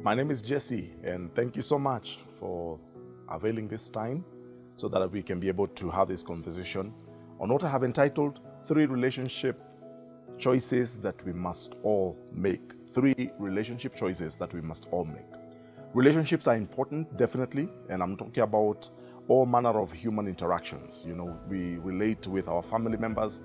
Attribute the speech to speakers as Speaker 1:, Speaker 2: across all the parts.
Speaker 1: My name is Jesse, and thank you so much for availing this time so that we can be able to have this conversation on what I have entitled 3 relationship choices that we must all make. 3 relationship choices that we must all make. Relationships are important, definitely, and I'm talking about all manner of human interactions. You know, we relate with our family members,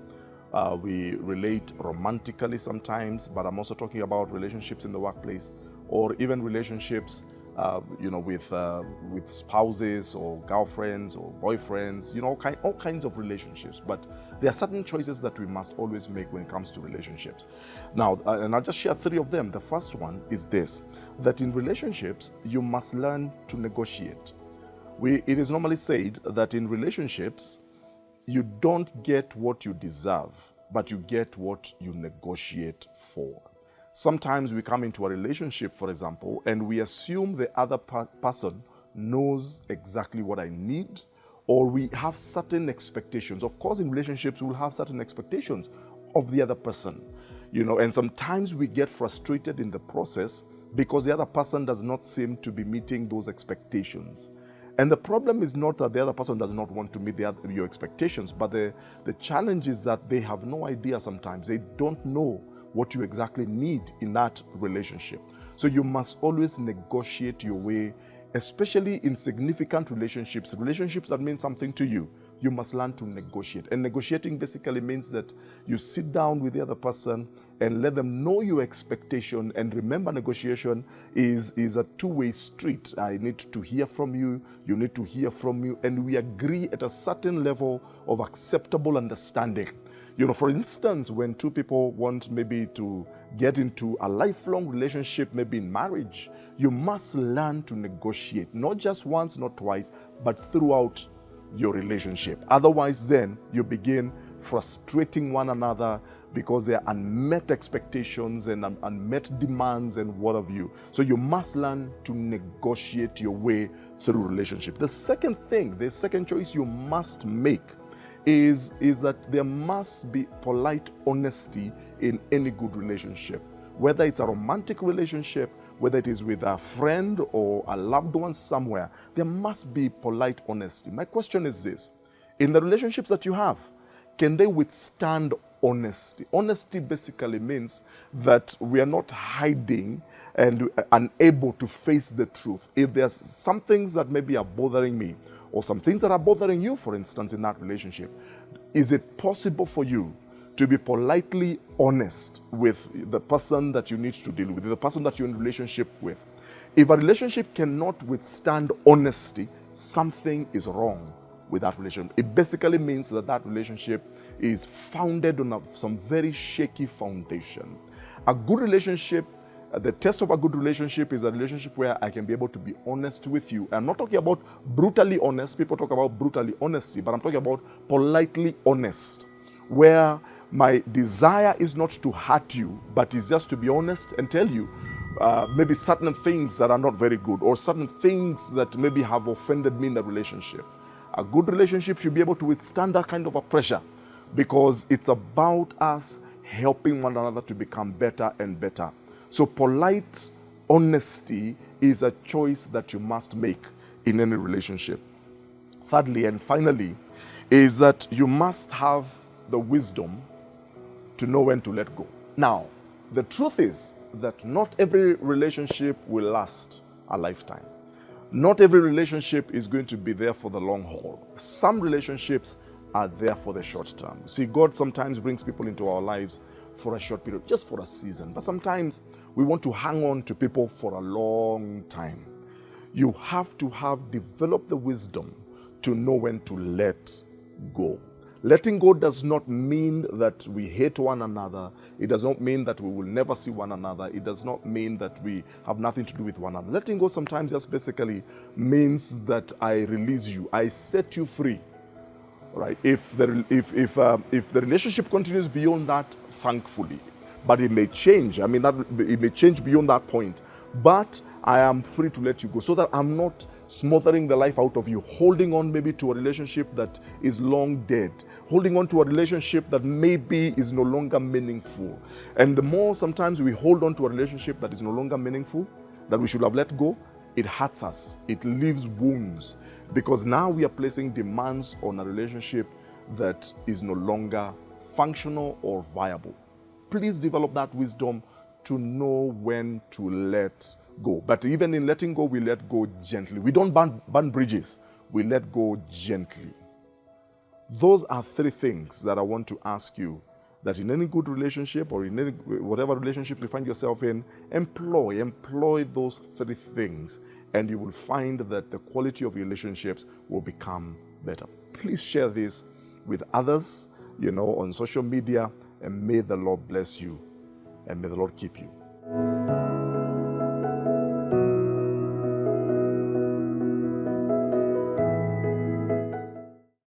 Speaker 1: we relate romantically sometimes, but I'm also talking about relationships in the workplace, or even relationships, with spouses or girlfriends or boyfriends. You know, all kinds of relationships. But there are certain choices that we must always make when it comes to relationships. Now, and I'll just share 3 of them. The first one is this: that in relationships, you must learn to negotiate. It is normally said that in relationships, you don't get what you deserve, but you get what you negotiate for. Sometimes we come into a relationship, for example, and we assume the other person knows exactly what I need, or we have certain expectations. Of course, in relationships, we'll have certain expectations of the other person, you know, and sometimes we get frustrated in the process because the other person does not seem to be meeting those expectations. And the problem is not that the other person does not want to meet your expectations, but the challenge is that they have no idea sometimes. They don't know what you exactly need in that relationship. So you must always negotiate your way, especially in significant relationships that mean something to you. You must learn to negotiate. And negotiating basically means that you sit down with the other person and let them know your expectation. And remember, negotiation is a two-way street. I need to hear from you, you need to hear from me, and we agree at a certain level of acceptable understanding. You know, for instance, when 2 people want maybe to get into a lifelong relationship, maybe in marriage, you must learn to negotiate, not just once, not twice, but throughout your relationship. Otherwise, then you begin frustrating one another because there are unmet expectations and unmet demands and what have you. So you must learn to negotiate your way through relationship. The second choice you must make is that there must be polite honesty in any good relationship. Whether it's a romantic relationship, whether it is with a friend or a loved one somewhere, there must be polite honesty. My question is this: in the relationships that you have, can they withstand honesty? Honesty basically means that we are not hiding and unable to face the truth. If there's some things that maybe are bothering me, or some things that are bothering you, for instance, in that relationship, is it possible for you to be politely honest with the person that you need to deal with, the person that you're in relationship with? If a relationship cannot withstand honesty, something is wrong with that relationship. It basically means that that relationship is founded on some very shaky foundation. A good relationship, the test of a good relationship is a relationship where I can be able to be honest with you. I'm not talking about brutally honest. People talk about brutally honesty, but I'm talking about politely honest, where my desire is not to hurt you, but is just to be honest and tell you maybe certain things that are not very good, or certain things that maybe have offended me in the relationship. A good relationship should be able to withstand that kind of a pressure, because it's about us helping one another to become better and better. So polite honesty is a choice that you must make in any relationship. Thirdly and finally is that you must have the wisdom to know when to let go. Now, the truth is that not every relationship will last a lifetime. Not every relationship is going to be there for the long haul. Some relationships are there for the short term. See, God sometimes brings people into our lives for a short period, just for a season. But sometimes we want to hang on to people for a long time. You have to have developed the wisdom to know when to let go. Letting go does not mean that we hate one another. It does not mean that we will never see one another. It does not mean that we have nothing to do with one another. Letting go sometimes just basically means that I release you. I set you free. Right? If the relationship continues beyond that, thankfully, but it may change. I mean, it may change beyond that point. But I am free to let you go, so that I'm not smothering the life out of you, holding on maybe to a relationship that is long dead, holding on to a relationship that maybe is no longer meaningful. And the more sometimes we hold on to a relationship that is no longer meaningful, that we should have let go, it hurts us. It leaves wounds, because now we are placing demands on a relationship that is no longer functional or viable. Please develop that wisdom to know when to let go. But even in letting go, we let go gently. We don't burn bridges. We let go gently. Those are three things that I want to ask you, that in any good relationship or in any whatever relationship you find yourself in, employ those three things, and you will find that the quality of your relationships will become better. Please share this with others, on social media, and may the Lord bless you, and may the Lord keep you.